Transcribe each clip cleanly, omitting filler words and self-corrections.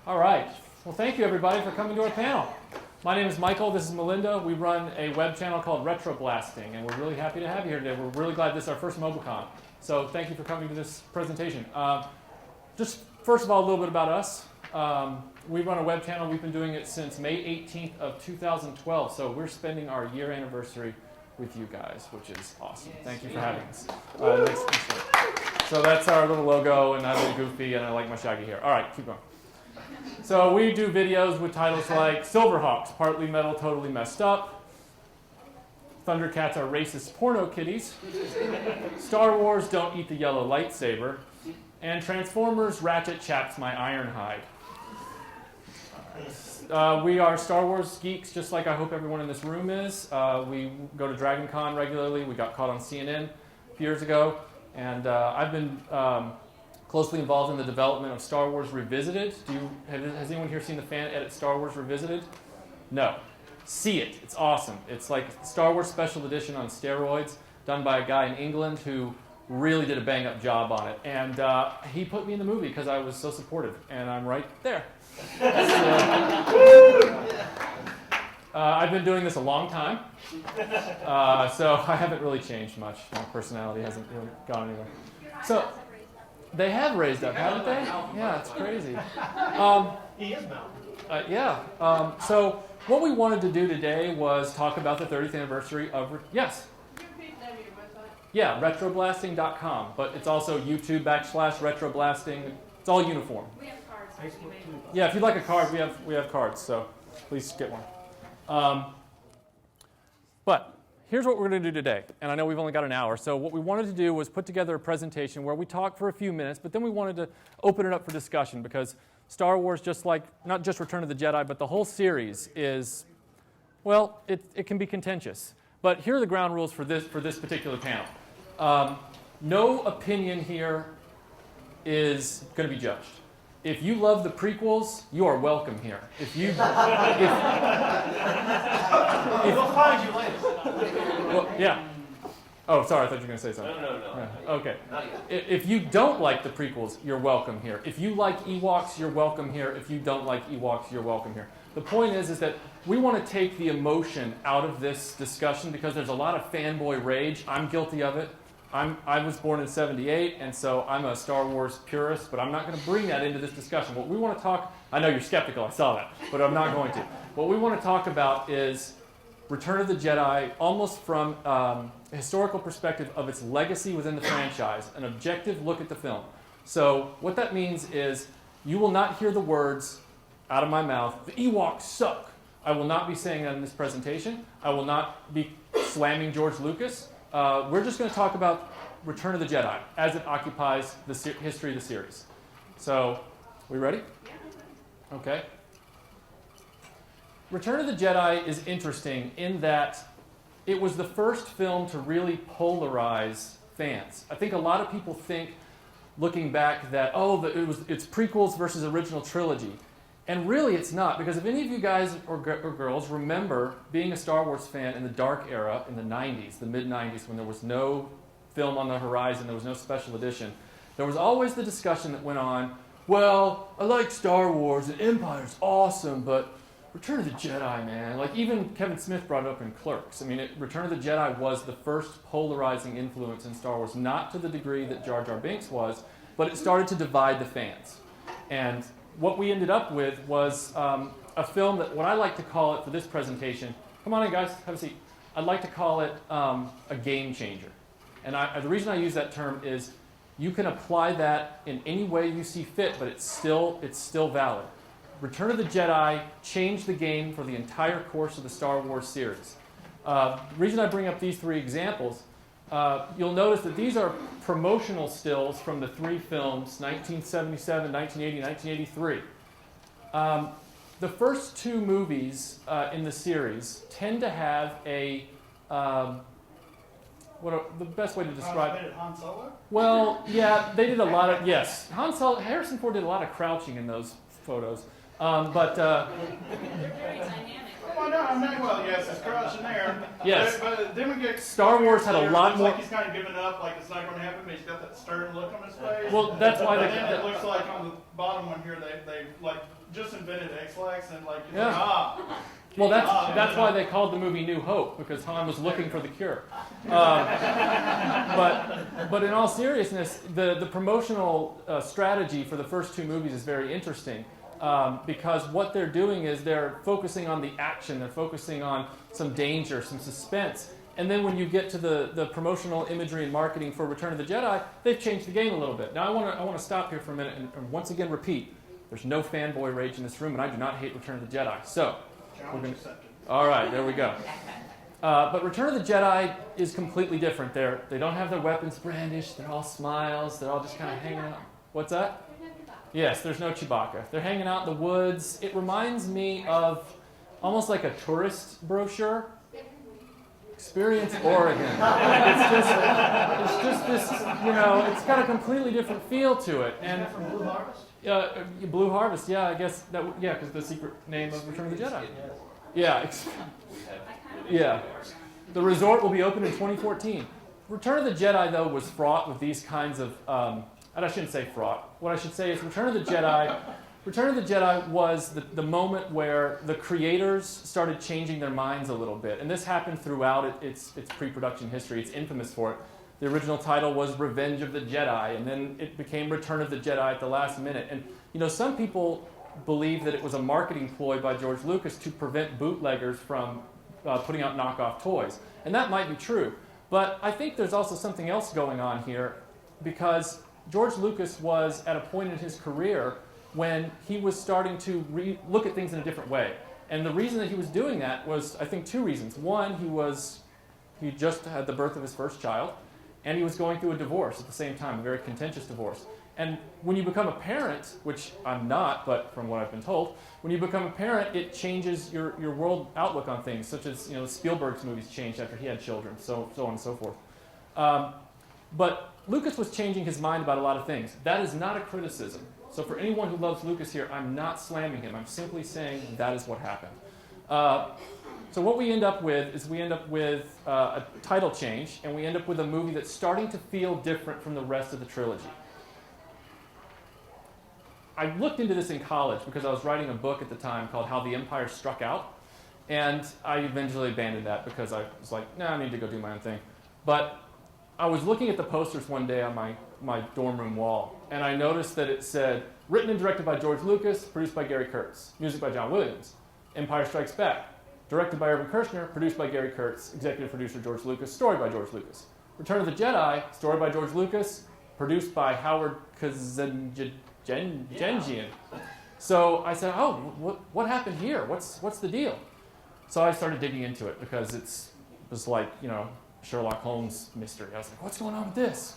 All right. Well, thank you, everybody, for coming to our panel. My name is Michael. This is Melinda. We run a web channel called RetroBlasting, and we're really happy to have you here today. We're really glad this is our first Mobicon. So thank you for coming to this presentation. Just first of all, a little bit about us. We run a web channel. We've been doing it since May 18th of 2012. So we're spending our year anniversary with you guys, which is awesome. Thank you for having us. So that's our little logo, and I'm a little goofy, and I like my shaggy hair. All right, keep going. So we do videos with titles like Silverhawks, partly metal, totally messed up. Thundercats are racist porno kitties. Star Wars, don't eat the yellow lightsaber. And Transformers, Ratchet chaps my Ironhide. We are Star Wars geeks, just like I hope everyone in this room is. We go to Dragon Con regularly. We got caught on CNN a few years ago. And I've been closely involved in the development of Star Wars Revisited. Has anyone here seen the fan edit Star Wars Revisited? No. See it. It's awesome. It's like Star Wars Special Edition on steroids, done by a guy in England who really did a bang-up job on it. And he put me in the movie because I was so supportive, and I'm right there. I've been doing this a long time, so I haven't really changed much. My personality hasn't really gone anywhere. So they have raised up, haven't they? Yeah, it's crazy. He is mountain. Yeah. So what we wanted to do today was talk about the 30th anniversary of... Yes? Yeah, retroblasting.com. But it's also YouTube/retroblasting. It's all uniform. We have cards. Yeah, if you'd like a card, we have cards. So please get one. But here's what we're going to do today. And I know we've only got an hour. So what we wanted to do was put together a presentation where we talk for a few minutes, but then we wanted to open it up for discussion because Star Wars, just like, not just Return of the Jedi, but the whole series is, well, it can be contentious. But here are the ground rules for this particular panel. No opinion here is going to be judged. If you love the prequels, you are welcome here. We'll find you later. Well, yeah. Oh, sorry, I thought you were going to say something. No. Yeah. Okay. If you don't like the prequels, you're welcome here. If you like Ewoks, you're welcome here. If you don't like Ewoks, you're welcome here. The point is that we want to take the emotion out of this discussion because there's a lot of fanboy rage. I'm guilty of it. I was born in '78, and so I'm a Star Wars purist, but I'm not going to bring that into this discussion. What we want to talk, I know you're skeptical, I saw that, but I'm not going to. What we want to talk about is Return of the Jedi, almost from a historical perspective of its legacy within the franchise, an objective look at the film. So what that means is you will not hear the words out of my mouth, the Ewoks suck. I will not be saying that in this presentation. I will not be slamming George Lucas. We're just going to talk about Return of the Jedi as it occupies the history of the series. So, we ready? Okay. Return of the Jedi is interesting in that it was the first film to really polarize fans. I think a lot of people think, looking back, that, it's prequels versus original trilogy. And really it's not, because if any of you guys or girls remember being a Star Wars fan in the dark era in the 90s, the mid-90s, when there was no film on the horizon, there was no special edition, there was always the discussion that went on, well, I like Star Wars and Empire's awesome, but Return of the Jedi, man. Like even Kevin Smith brought it up in Clerks. I mean, Return of the Jedi was the first polarizing influence in Star Wars, not to the degree that Jar Jar Binks was, but it started to divide the fans. And what we ended up with was a film that, what I like to call it for this presentation, come on in guys, have a seat. I'd like to call it a game changer. And the reason I use that term is you can apply that in any way you see fit, but it's still valid. Return of the Jedi changed the game for the entire course of the Star Wars series. The reason I bring up these three examples, you'll notice that these are promotional stills from the three films, 1977, 1980, 1983. The first two movies in the series tend to have the best way to describe... Han Solo? Well, yeah, they did a lot of... Yes, Harrison Ford did a lot of crouching in those photos. They're very dynamic. Well, no, Emmanuel, yes, it's crouching there. Yes. But then we get Star Wars had a lot more. Like he's kind of giving up, like it's not going to happen, but he's got that stern look on his face. Well, that's why But then it looks like on the bottom one here, they like just invented X-Lax and like, it's like, Well, that's why they called the movie New Hope, because Han was looking for the cure. But in all seriousness, the promotional strategy for the first two movies is very interesting, because what they're doing is they're focusing on the action, they're focusing on some danger, some suspense. And then when you get to the promotional imagery and marketing for Return of the Jedi, they've changed the game a little bit. Now I want to stop here for a minute and once again repeat, there's no fanboy rage in this room, and I do not hate Return of the Jedi. So, all right, there we go. But Return of the Jedi is completely different. They don't have their weapons brandished. They're all smiles. They're all just kind of hanging out. What's that? Yes, there's no Chewbacca. They're hanging out in the woods. It reminds me of almost like a tourist brochure. Experience Oregon. It's just this, it's got a completely different feel to it. And from Blue Harvest? Blue Harvest, yeah, I guess because the secret name of Return of the Jedi. Yeah, yeah. The resort will be open in 2014. Return of the Jedi, though, was fraught with these kinds of. And I shouldn't say fraught. What I should say is Return of the Jedi. Return of the Jedi was the moment where the creators started changing their minds a little bit, and this happened throughout its pre-production history. It's infamous for it. The original title was Revenge of the Jedi, and then it became Return of the Jedi at the last minute. And some people believe that it was a marketing ploy by George Lucas to prevent bootleggers from putting out knockoff toys. And that might be true. But I think there's also something else going on here, because George Lucas was at a point in his career when he was starting to look at things in a different way. And the reason that he was doing that was, I think, two reasons. One, he just had the birth of his first child, and he was going through a divorce at the same time, a very contentious divorce. And when you become a parent, which I'm not, but from what I've been told, when you become a parent, it changes your world outlook on things, such as Spielberg's movies changed after he had children, so on and so forth. But Lucas was changing his mind about a lot of things. That is not a criticism. So for anyone who loves Lucas here, I'm not slamming him. I'm simply saying that is what happened. So what we end up with is a title change, and we end up with a movie that's starting to feel different from the rest of the trilogy. I looked into this in college because I was writing a book at the time called How the Empire Struck Out, and I eventually abandoned that because I was like, I need to go do my own thing. But I was looking at the posters one day on my dorm room wall, and I noticed that it said, written and directed by George Lucas, produced by Gary Kurtz, music by John Williams. Empire Strikes Back, directed by Irvin Kershner, produced by Gary Kurtz, executive producer George Lucas, story by George Lucas. Return of the Jedi, story by George Lucas, produced by Howard Kazanjian. So I said, what happened here? What's the deal? So I started digging into it because it was like, Sherlock Holmes mystery. I was like, what's going on with this?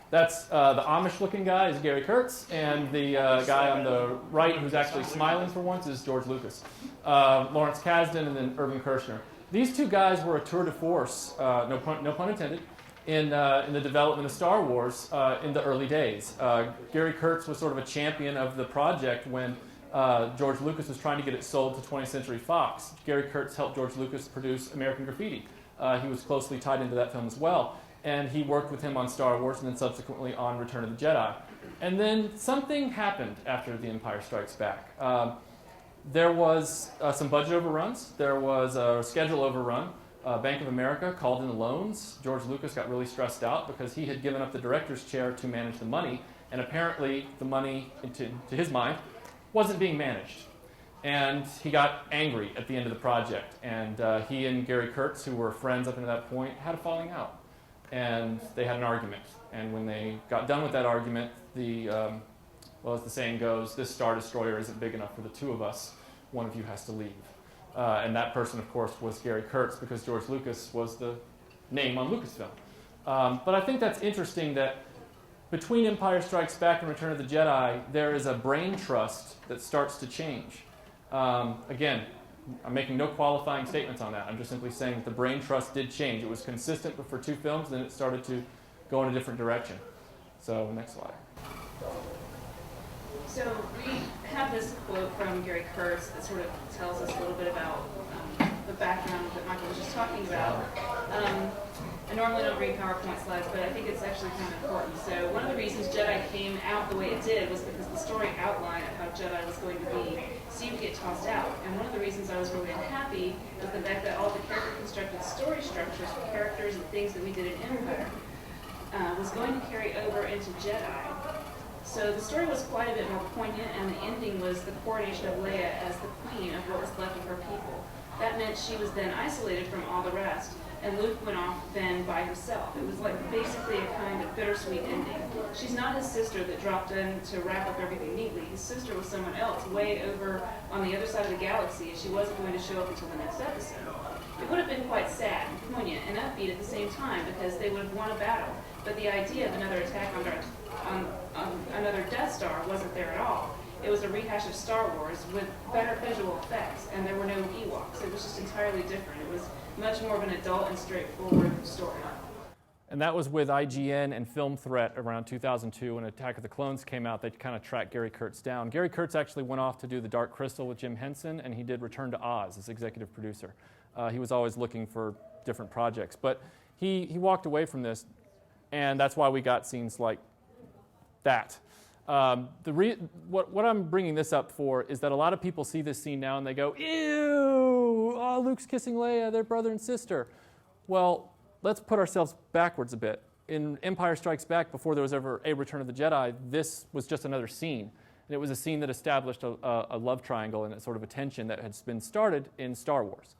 That's the Amish-looking guy is Gary Kurtz, and the guy on the right who's actually smiling for once is George Lucas. Lawrence Kasdan and then Irvin Kershner. These two guys were a tour de force, no pun intended, in the development of Star Wars in the early days. Gary Kurtz was sort of a champion of the project when George Lucas was trying to get it sold to 20th Century Fox. Gary Kurtz helped George Lucas produce American Graffiti. He was closely tied into that film as well. And he worked with him on Star Wars and then subsequently on Return of the Jedi. And then something happened after The Empire Strikes Back. There was some budget overruns. There was a schedule overrun. Bank of America called in loans. George Lucas got really stressed out because he had given up the director's chair to manage the money. And apparently the money, to his mind, wasn't being managed. And he got angry at the end of the project. And he and Gary Kurtz, who were friends up until that point, had a falling out. And they had an argument. And when they got done with that argument, as the saying goes, this Star Destroyer isn't big enough for the two of us. One of you has to leave. And that person, of course, was Gary Kurtz because George Lucas was the name on Lucasfilm. But I think that's interesting that between Empire Strikes Back and Return of the Jedi, there is a brain trust that starts to change. Again, I'm making no qualifying statements on that. I'm just simply saying that the brain trust did change. It was consistent for 2 films, then it started to go in a different direction. So, next slide. So we have this quote from Gary Kurtz that sort of tells us a little bit about the background that Michael was just talking about. I normally don't read PowerPoint slides, but I think it's actually kind of important. So one of the reasons Jedi came out the way it did was because the story outline of how Jedi was going to be seemed to get tossed out. And one of the reasons I was really unhappy was the fact that all the character constructed story structures for characters and things that we did in Empire was going to carry over into Jedi. So the story was quite a bit more poignant, and the ending was the coronation of Leia as the queen of what was left of her people. That meant she was then isolated from all the rest, and Luke went off then by himself. It was like basically a kind of bittersweet ending. She's not his sister that dropped in to wrap up everything neatly. His sister was someone else way over on the other side of the galaxy, and she wasn't going to show up until the next episode. It would have been quite sad and poignant and upbeat at the same time because they would have won a battle. But the idea of another attack on another Death Star wasn't there at all. It was a rehash of Star Wars with better visual effects, and there were no Ewoks. It was just entirely different. It was much more of an adult and straightforward story. And that was with IGN and Film Threat around 2002 when Attack of the Clones came out. They kind of tracked Gary Kurtz down. Gary Kurtz actually went off to do The Dark Crystal with Jim Henson, and he did Return to Oz as executive producer. He was always looking for different projects. But he walked away from this, and that's why we got scenes like that. What I'm bringing this up for is that a lot of people see this scene now and they go, ew, oh, Luke's kissing Leia, they're brother and sister. Well, let's put ourselves backwards a bit. In Empire Strikes Back, before there was ever a Return of the Jedi, this was just another scene. And it was a scene that established a love triangle and a sort of a tension that had been started in Star Wars.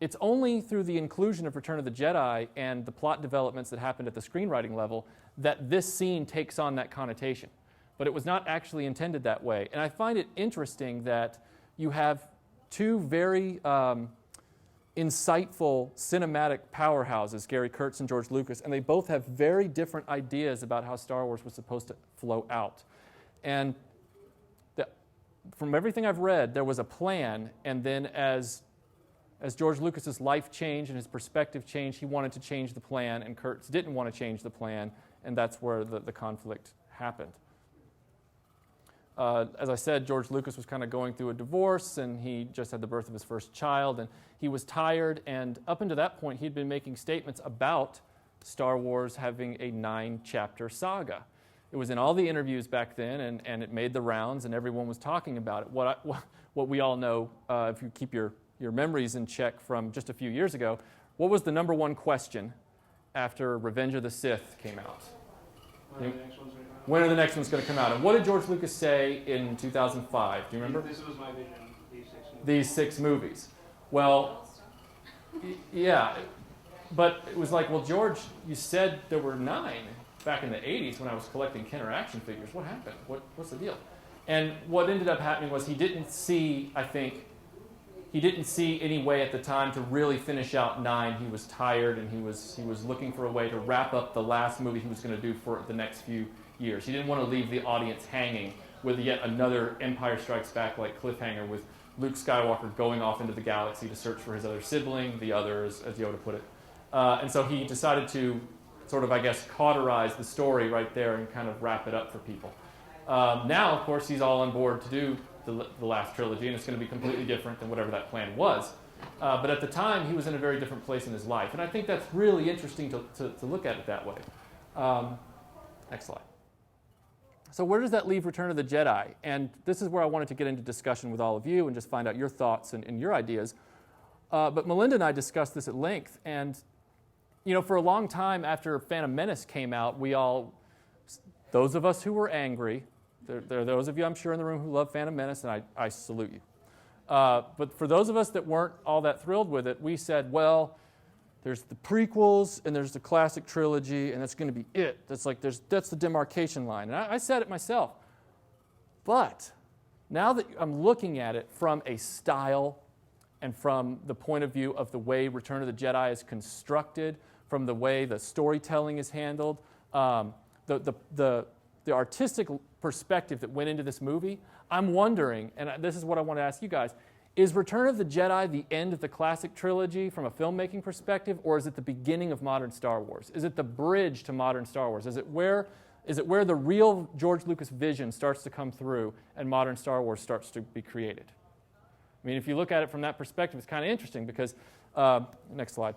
It's only through the inclusion of Return of the Jedi and the plot developments that happened at the screenwriting level that this scene takes on that connotation. But it was not actually intended that way. And I find it interesting that you have two very insightful cinematic powerhouses, Gary Kurtz and George Lucas, and they both have very different ideas about how Star Wars was supposed to flow out. And from everything I've read, there was a plan, and then as George Lucas's life changed and his perspective changed, he wanted to change the plan, and Kurtz didn't want to change the plan, and that's where the conflict happened. As I said, George Lucas was kind of going through a divorce, and he just had the birth of his first child, and he was tired, and up until that point, he'd been making statements about Star Wars having a 9-chapter saga. It was in all the interviews back then, and it made the rounds, and everyone was talking about it. What we all know, if you keep your memories in check from just a few years ago, what was the number one question after Revenge of the Sith came out? When are the next ones going to come out? And what did George Lucas say in 2005? Do you remember? This was my vision, these 6 movies. Well, yeah, but it was like, well, George, you said there were 9 back in the 80s when I was collecting Kenner action figures. What happened? What's the deal? And what ended up happening was he didn't see any way at the time to really finish out 9. He was tired, and he was looking for a way to wrap up the last movie he was going to do for the next few years. He didn't want to leave the audience hanging with yet another Empire Strikes Back-like cliffhanger with Luke Skywalker going off into the galaxy to search for his other sibling, the others, as Yoda put it. And so he decided to sort of, I guess, cauterize the story right there and kind of wrap it up for people. Now, of course, he's all on board to do the last trilogy, and it's going to be completely different than whatever that plan was. But at the time, he was in a very different place in his life. And I think that's really interesting to look at it that way. Next slide. So where does that leave Return of the Jedi? And this is where I wanted to get into discussion with all of you and just find out your thoughts and your ideas. But Melinda and I discussed this at length. And, for a long time after Phantom Menace came out, those of us who were angry, there are those of you, I'm sure, in the room who love Phantom Menace, and I salute you. But for those of us that weren't all that thrilled with it, we said, well, there's the prequels, and there's the classic trilogy, and that's going to be it. That's the demarcation line. And I said it myself. But now that I'm looking at it from a style and from the point of view of the way Return of the Jedi is constructed, from the way the storytelling is handled, the artistic perspective that went into this movie, I'm wondering, and this is what I want to ask you guys, is Return of the Jedi the end of the classic trilogy from a filmmaking perspective, or is it the beginning of modern Star Wars? Is it the bridge to modern Star Wars? Is it where is it where the real George Lucas vision starts to come through and modern Star Wars starts to be created. I mean, if you look at it from that perspective, it's kind of interesting because, next slide.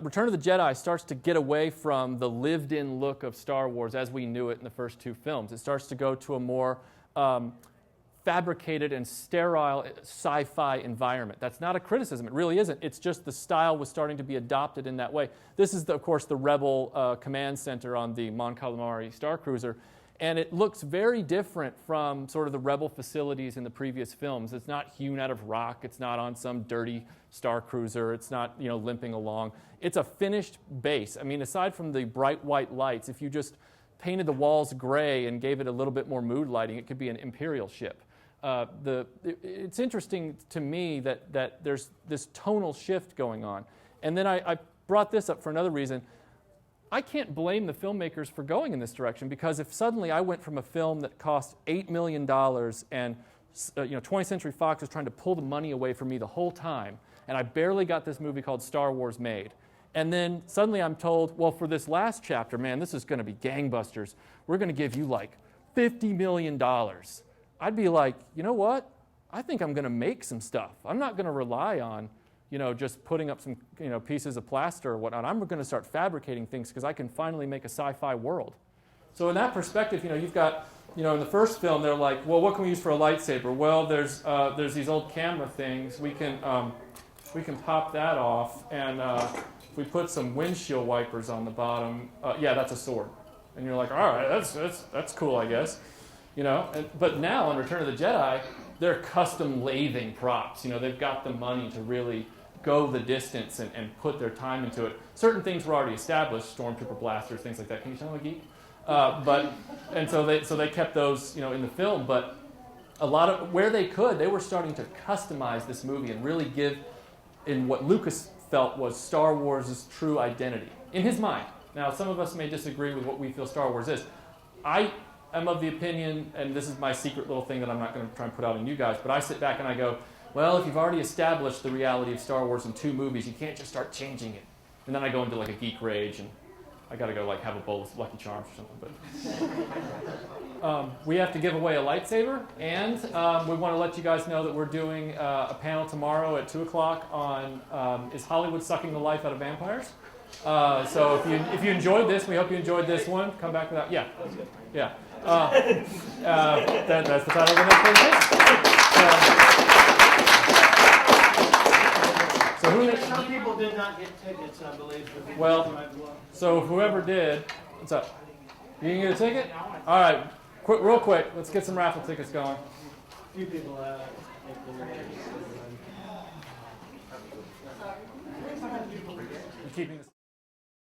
Return of the Jedi starts to get away from the lived-in look of Star Wars as we knew it in the first two films. It starts to go to a more fabricated and sterile sci-fi environment. That's not a criticism. It really isn't. It's just the style was starting to be adopted in that way. This is, of course, the Rebel command center on the Mon Calamari Star Cruiser, and it looks very different from sort of the Rebel facilities in the previous films. It's not hewn out of rock. It's not on some dirty Star Cruiser. It's not, limping along. It's a finished base. I mean, aside from the bright white lights, if you just painted the walls gray and gave it a little bit more mood lighting, it could be an Imperial ship. It's interesting to me that there's this tonal shift going on. And then I brought this up for another reason. I can't blame the filmmakers for going in this direction, because if suddenly I went from a film that cost $8 million and 20th Century Fox was trying to pull the money away from me the whole time, and I barely got this movie called Star Wars made, and then suddenly I'm told, well, for this last chapter, man, this is going to be gangbusters. We're going to give you like $50 million. I'd be like, you know what? I think I'm going to make some stuff. I'm not going to rely on just putting up some, pieces of plaster or whatnot. I'm going to start fabricating things because I can finally make a sci-fi world. So in that perspective, you've got, in the first film, they're like, well, what can we use for a lightsaber? Well, there's these old camera things. We can pop that off, and if we put some windshield wipers on the bottom, yeah, that's a sword. And you're like, all right, that's cool, I guess. But now on Return of the Jedi, they're custom lathing props. They've got the money to really go the distance and put their time into it. Certain things were already established, stormtrooper blasters, things like that. Can you tell me, geek? So they kept those, in the film. But a lot of where they could, they were starting to customize this movie and really give in what Lucas felt was Star Wars' true identity in his mind. Now, some of us may disagree with what we feel Star Wars is. I am of the opinion, and this is my secret little thing that I'm not going to try and put out on you guys, but I sit back and I go, well, if you've already established the reality of Star Wars in 2 movies, you can't just start changing it. And then I go into like a geek rage, and I got to go have a bowl of Lucky Charms or something. But we have to give away a lightsaber, and we want to let you guys know that we're doing a panel tomorrow at 2 o'clock on Is Hollywood Sucking the Life Out of Vampires? So if you enjoyed this, we hope you enjoyed this one. Come back to that. Yeah. Yeah. That's the title of the next presentation. Some people did not get tickets, I believe. So whoever did, what's up? You can get a ticket? All right, real quick, let's get some raffle tickets going. A few people I'm keeping this.